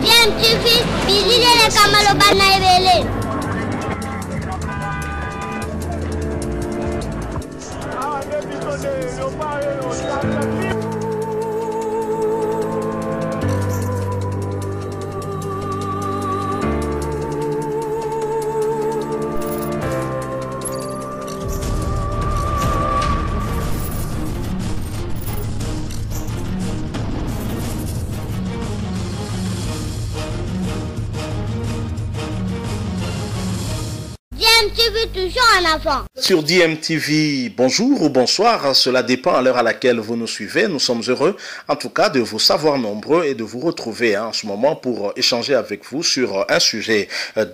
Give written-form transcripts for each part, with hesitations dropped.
DMTV, bilile kamalo bana ebele. DMTV toujours en avant. Sur DMTV, bonjour ou bonsoir, cela dépend à l'heure à laquelle vous nous suivez. Nous sommes heureux en tout cas de vous savoir nombreux et de vous retrouver en ce moment pour échanger avec vous sur un sujet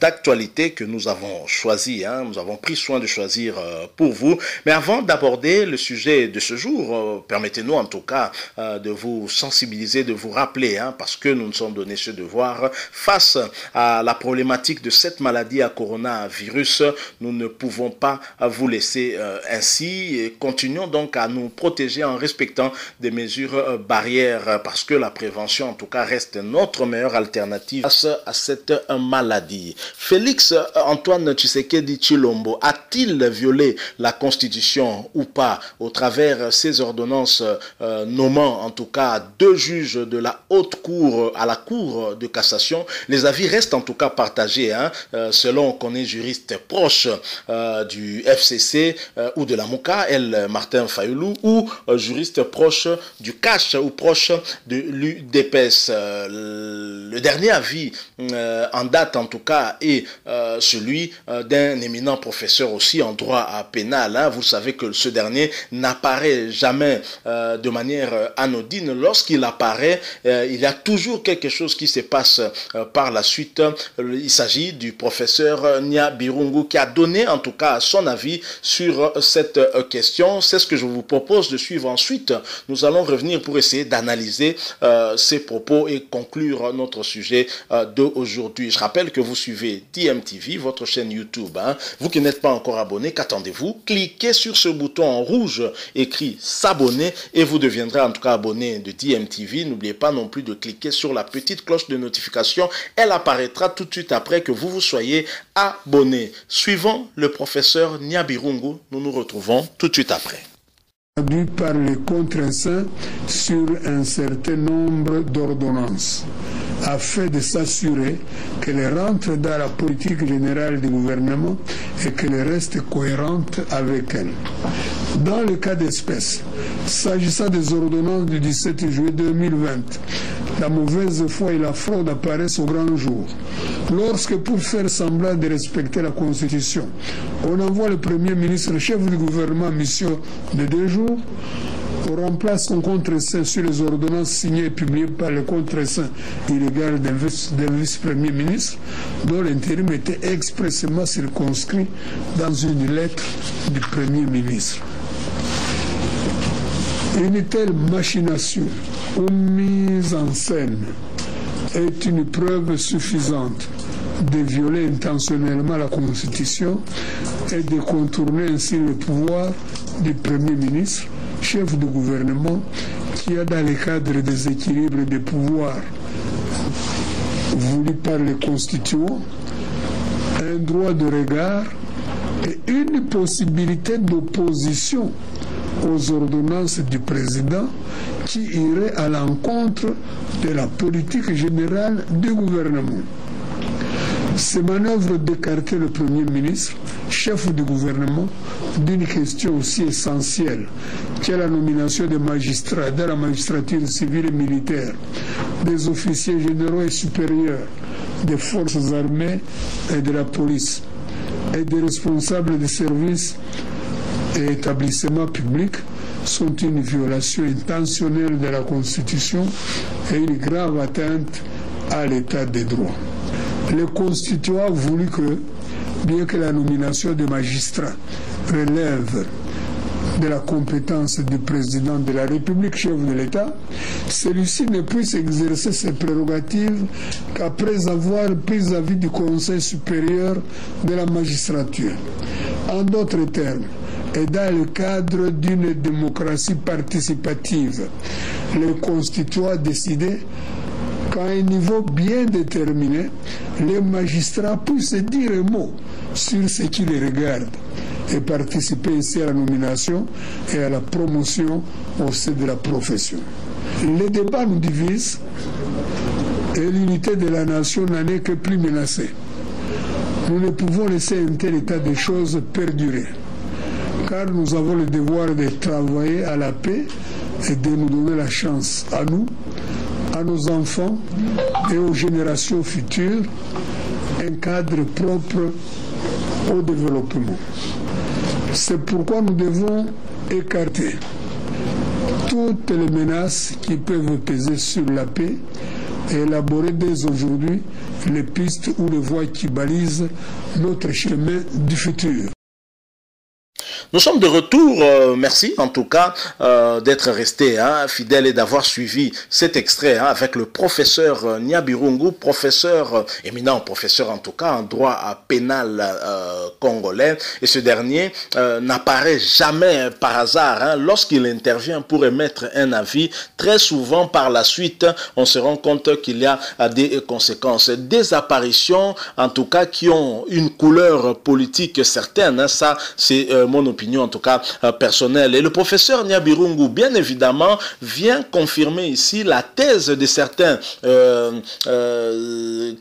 d'actualité que nous avons choisi. Nous avons pris soin de choisir pour vous. Mais avant d'aborder le sujet de ce jour, permettez-nous en tout cas de vous sensibiliser, de vous rappeler, parce que nous nous sommes donné ce devoir face à la problématique de cette maladie à coronavirus. Nous ne pouvons pas vous laisser ainsi et continuons donc à nous protéger en respectant des mesures barrières parce que la prévention en tout cas reste notre meilleure alternative face à cette maladie. Félix Antoine Tshisekedi Tshilombo a-t-il violé la Constitution ou pas au travers ses ordonnances nommant en tout cas 2 juges de la haute cour à la cour de cassation? Les avis restent en tout cas partagés selon qu'on est juriste proche du FCC ou de la Mouka, Martin Fayoulou, ou juriste proche du CACH ou proche de l'UDPS. Le dernier avis en date en tout cas est celui d'un éminent professeur aussi en droit pénal. Vous savez que ce dernier n'apparaît jamais de manière anodine. Lorsqu'il apparaît, il y a toujours quelque chose qui se passe par la suite. Il s'agit du professeur Nia Birungu qui a donné en tout cas son avis sur cette question. C'est ce que je vous propose de suivre ensuite. Nous allons revenir pour essayer d'analyser ces propos et conclure notre sujet d'aujourd'hui. Je rappelle que vous suivez DMTV, votre chaîne YouTube. Vous qui n'êtes pas encore abonné, qu'attendez-vous? Cliquez sur ce bouton en rouge écrit s'abonner et vous deviendrez en tout cas abonné de DMTV. N'oubliez pas non plus de cliquer sur la petite cloche de notification. Elle apparaîtra tout de suite après que vous vous soyez abonné. Suivant le professeur Nia Birungu, nous nous retrouvons tout de suite après. Traduit par les contre-saints sur un certain nombre d'ordonnances, afin de s'assurer qu'elles rentrent dans la politique générale du gouvernement et qu'elles restent cohérentes avec elle. Dans le cas d'espèce, s'agissant des ordonnances du 17 juillet 2020, la mauvaise foi et la fraude apparaissent au grand jour. Lorsque, pour faire semblant de respecter la Constitution, on envoie le Premier ministre, chef du gouvernement, en mission de 2 jours, on remplace son contre-saint sur les ordonnances signées et publiées par le contre-saint illégal d'un vice-premier ministre, dont l'intérim était expressément circonscrit dans une lettre du Premier ministre. Une telle machination ou mise en scène est une preuve suffisante de violer intentionnellement la Constitution et de contourner ainsi le pouvoir du Premier ministre, chef du gouvernement, qui a dans le cadre des équilibres de pouvoir voulus par les constituants un droit de regard et une possibilité d'opposition aux ordonnances du président qui irait à l'encontre de la politique générale du gouvernement. Ces manœuvres d'écarter le Premier ministre, chef du gouvernement, d'une question aussi essentielle qu'est la nomination des magistrats dans la magistrature civile et militaire, des officiers généraux et supérieurs, des forces armées et de la police, et des responsables des services et établissements publics sont une violation intentionnelle de la Constitution et une grave atteinte à l'état des droits. Les constituants ont voulu que, bien que la nomination des magistrats relève de la compétence du président de la République, chef de l'État, celui-ci ne puisse exercer ses prérogatives qu'après avoir pris avis du Conseil supérieur de la magistrature. En d'autres termes, et dans le cadre d'une démocratie participative, les constituants décidaient qu'à un niveau bien déterminé, les magistrats puissent dire un mot sur ce qui les regarde et participer ici à la nomination et à la promotion au sein de la profession. Les débats nous divisent et l'unité de la nation n'en est que plus menacée. Nous ne pouvons laisser un tel état de choses perdurer, car nous avons le devoir de travailler à la paix et de nous donner la chance à nous, à nos enfants et aux générations futures, un cadre propre au développement. C'est pourquoi nous devons écarter toutes les menaces qui peuvent peser sur la paix et élaborer dès aujourd'hui les pistes ou les voies qui balisent notre chemin du futur. Nous sommes de retour, merci en tout cas d'être resté fidèle et d'avoir suivi cet extrait avec le professeur Nyabirungu, professeur, éminent professeur en tout cas en droit pénal congolais. Et ce dernier n'apparaît jamais par hasard lorsqu'il intervient pour émettre un avis. Très souvent par la suite, on se rend compte qu'il y a des conséquences, des apparitions en tout cas qui ont une couleur politique certaine. Ça, c'est mon opinion en tout cas personnelle. Et le professeur Nyabirungu, bien évidemment, vient confirmer ici la thèse de certains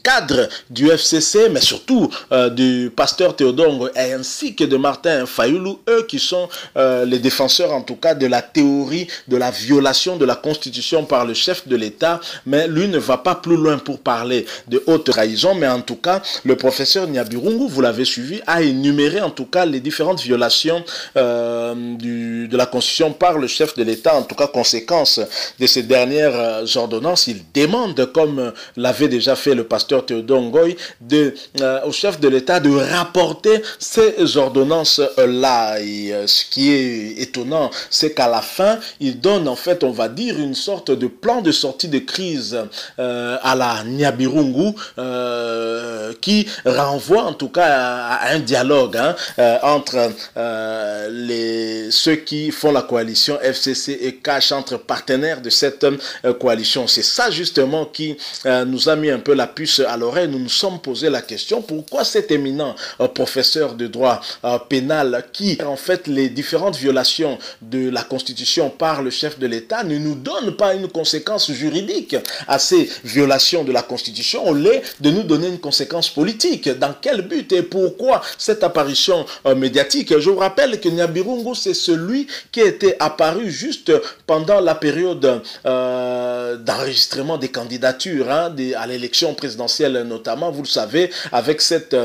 cadres du FCC, mais surtout du pasteur Théodore ainsi que de Martin Fayulu, eux qui sont les défenseurs en tout cas de la théorie de la violation de la Constitution par le chef de l'État, mais lui ne va pas plus loin pour parler de haute trahison. Mais en tout cas, le professeur Nyabirungu, vous l'avez suivi, a énuméré en tout cas les différentes violations de la Constitution par le chef de l'État, en tout cas conséquence de ces dernières ordonnances. Il demande, comme l'avait déjà fait le pasteur Théodore Ngoy, au chef de l'État de rapporter ces ordonnances-là. Et ce qui est étonnant, c'est qu'à la fin, il donne en fait, on va dire, une sorte de plan de sortie de crise à la Nyabirungu qui renvoie en tout cas à un dialogue entre ceux qui font la coalition FCC et CACH, entre partenaires de cette coalition. C'est ça justement qui nous a mis un peu la puce à l'oreille. Nous nous sommes posé la question, pourquoi cet éminent professeur de droit pénal qui en fait les différentes violations de la Constitution par le chef de l'État ne nous donne pas une conséquence juridique à ces violations de la Constitution au lieu de nous donner une conséquence politique? Dans quel but et pourquoi cette apparition médiatique? Je vous rappelle que Nyabirungu, c'est celui qui était apparu juste pendant la période d'enregistrement des candidatures à l'élection présidentielle notamment, vous le savez, avec cette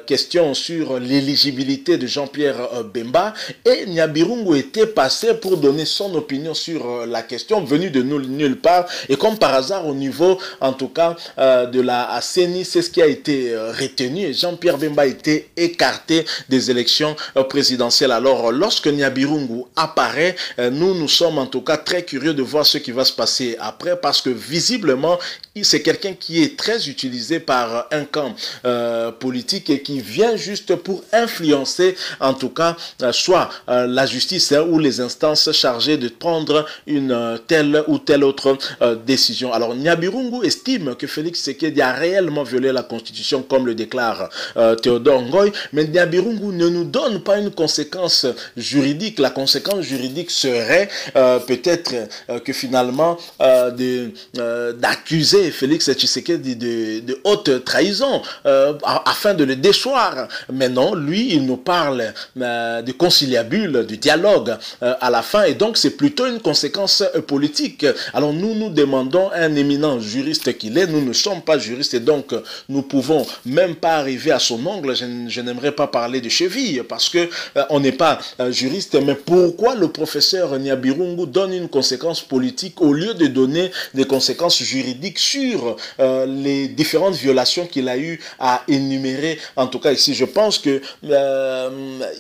question sur l'éligibilité de Jean-Pierre Bemba. Et Nyabirungu était passé pour donner son opinion sur la question, venu de nulle part. Et comme par hasard, au niveau, en tout cas, de la CENI, c'est ce qui a été retenu. Et Jean-Pierre Bemba a été écarté des élections présidentielle. Alors, lorsque Nyabirungu apparaît, nous sommes en tout cas très curieux de voir ce qui va se passer après, parce que visiblement, c'est quelqu'un qui est très utilisé par un camp politique et qui vient juste pour influencer, en tout cas, soit la justice ou les instances chargées de prendre une telle ou telle autre décision. Alors, Nyabirungu estime que Félix Tshisekedi a réellement violé la Constitution, comme le déclare Théodore Ngoy, mais Nyabirungu ne nous donne pas une conséquence juridique. La conséquence juridique serait peut-être que finalement d'accuser Félix Tshisekedi de haute trahison afin de le déchoir. Mais non, lui, il nous parle de conciliabule, de dialogue à la fin, et donc c'est plutôt une conséquence politique. Alors nous demandons à un éminent juriste qu'il est, nous ne sommes pas juristes et donc nous pouvons même pas arriver à son ongle. Je n'aimerais pas parler de cheville parce que on n'est pas juriste, mais pourquoi le professeur Nyabirungu donne une conséquence politique au lieu de donner des conséquences juridiques sur les différentes violations qu'il a eu à énumérer? En tout cas ici, je pense que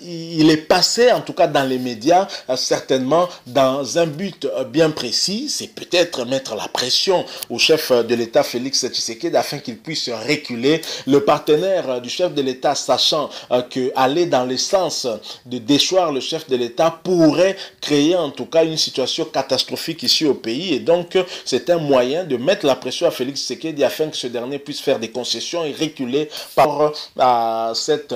il est passé en tout cas dans les médias certainement dans un but bien précis, c'est peut-être mettre la pression au chef de l'État Félix Tshisekedi afin qu'il puisse reculer. Le partenaire du chef de l'État, sachant que aller dans le sens de déchoir le chef de l'État pourrait créer en tout cas une situation catastrophique ici au pays. Et donc, c'est un moyen de mettre la pression à Félix Tshisekedi afin que ce dernier puisse faire des concessions et reculer par rapport à cette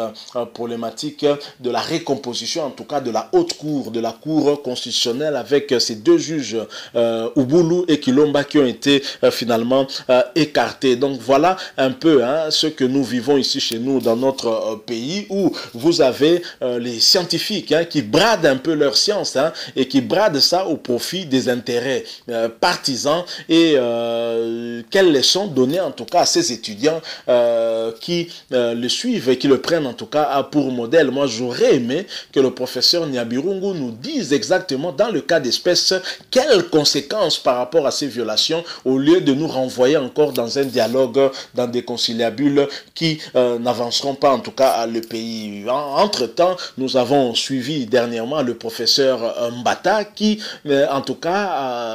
problématique de la récomposition, en tout cas de la haute cour, de la cour constitutionnelle avec ces deux juges, Ubulu et Kilomba, qui ont été finalement écartés. Donc voilà un peu ce que nous vivons ici chez nous dans notre pays, où vous avez les scientifiques qui bradent un peu leur science et qui bradent ça au profit des intérêts partisans. Et quelles leçons donner en tout cas à ces étudiants qui le suivent et qui le prennent en tout cas pour modèle. Moi, j'aurais aimé que le professeur Nyabirungu nous dise exactement dans le cas d'espèce quelles conséquences par rapport à ces violations, au lieu de nous renvoyer encore dans un dialogue, dans des conciliabules qui n'avanceront pas en tout cas le pays. Entre-temps, nous avons suivi dernièrement le professeur Mbata qui en tout cas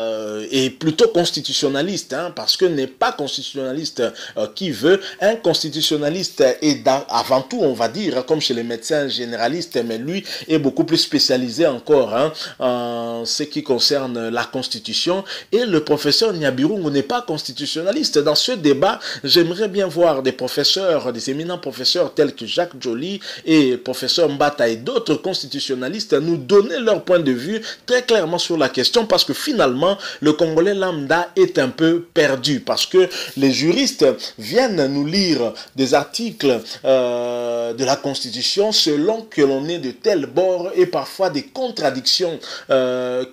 est plutôt constitutionnaliste, parce que n'est pas constitutionnaliste qui veut. Un constitutionnaliste est avant tout, on va dire, comme chez les médecins généralistes, mais lui est beaucoup plus spécialisé encore en ce qui concerne la Constitution. Et le professeur Nyabirungu n'est pas constitutionnaliste. Dans ce débat, j'aimerais bien voir des professeurs, des éminents professeurs tels que Jacques Joly et professeur Mbata et d'autres constitutionnalistes nous donner leur point de vue très clairement sur la question, parce que finalement, le Congolais lambda est un peu perdu, parce que les juristes viennent nous lire des articles de la Constitution selon que l'on est de tel bord, et parfois des contradictions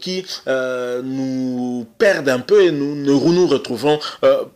qui nous perdent un peu et nous ne nous retrouvons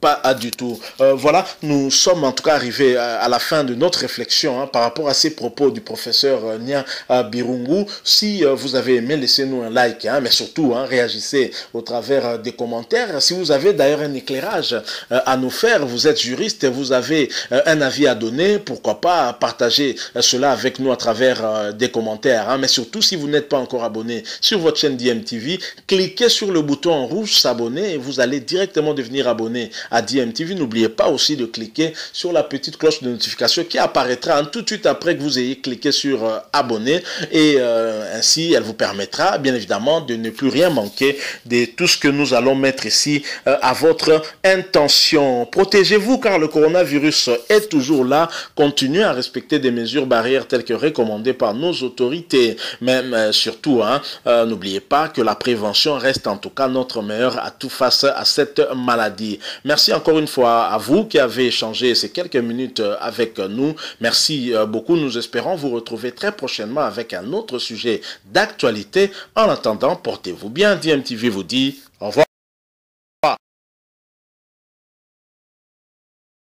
pas du tout. Voilà, nous sommes en tout cas arrivés à la fin de notre réflexion par rapport à ces propos du professeur Nyabirungu. Si vous avez aimé, laissez-nous un like, mais surtout réagissez au travers des commentaires. Si vous avez d'ailleurs un éclairage à nous faire, vous êtes juriste, vous avez un avis à donner, pourquoi pas partager cela avec nous à travers des commentaires. Mais surtout, si vous n'êtes pas encore abonné sur votre chaîne DMTV, cliquez sur le bouton en rouge s'abonner et vous allez directement devenir abonné à DMTV. N'oubliez pas aussi de cliquer sur la petite cloche de notification qui apparaîtra tout de suite après que vous ayez cliqué sur abonner, et ainsi elle vous permettra bien évidemment de ne plus rien manquer de tout ce que nous allons mettre ici à votre intention. Protégez-vous car le coronavirus est toujours là. Continuez à respecter des mesures barrières telles que recommandées par nos autorités. Même surtout, n'oubliez pas que la prévention reste en tout cas notre meilleur atout face à cette maladie. Merci encore une fois à vous qui avez échangé ces quelques minutes avec nous. Merci beaucoup. Nous espérons vous retrouver très prochainement avec un autre sujet d'actualité. En attendant, portez-vous bien. DMTV vous dit au revoir.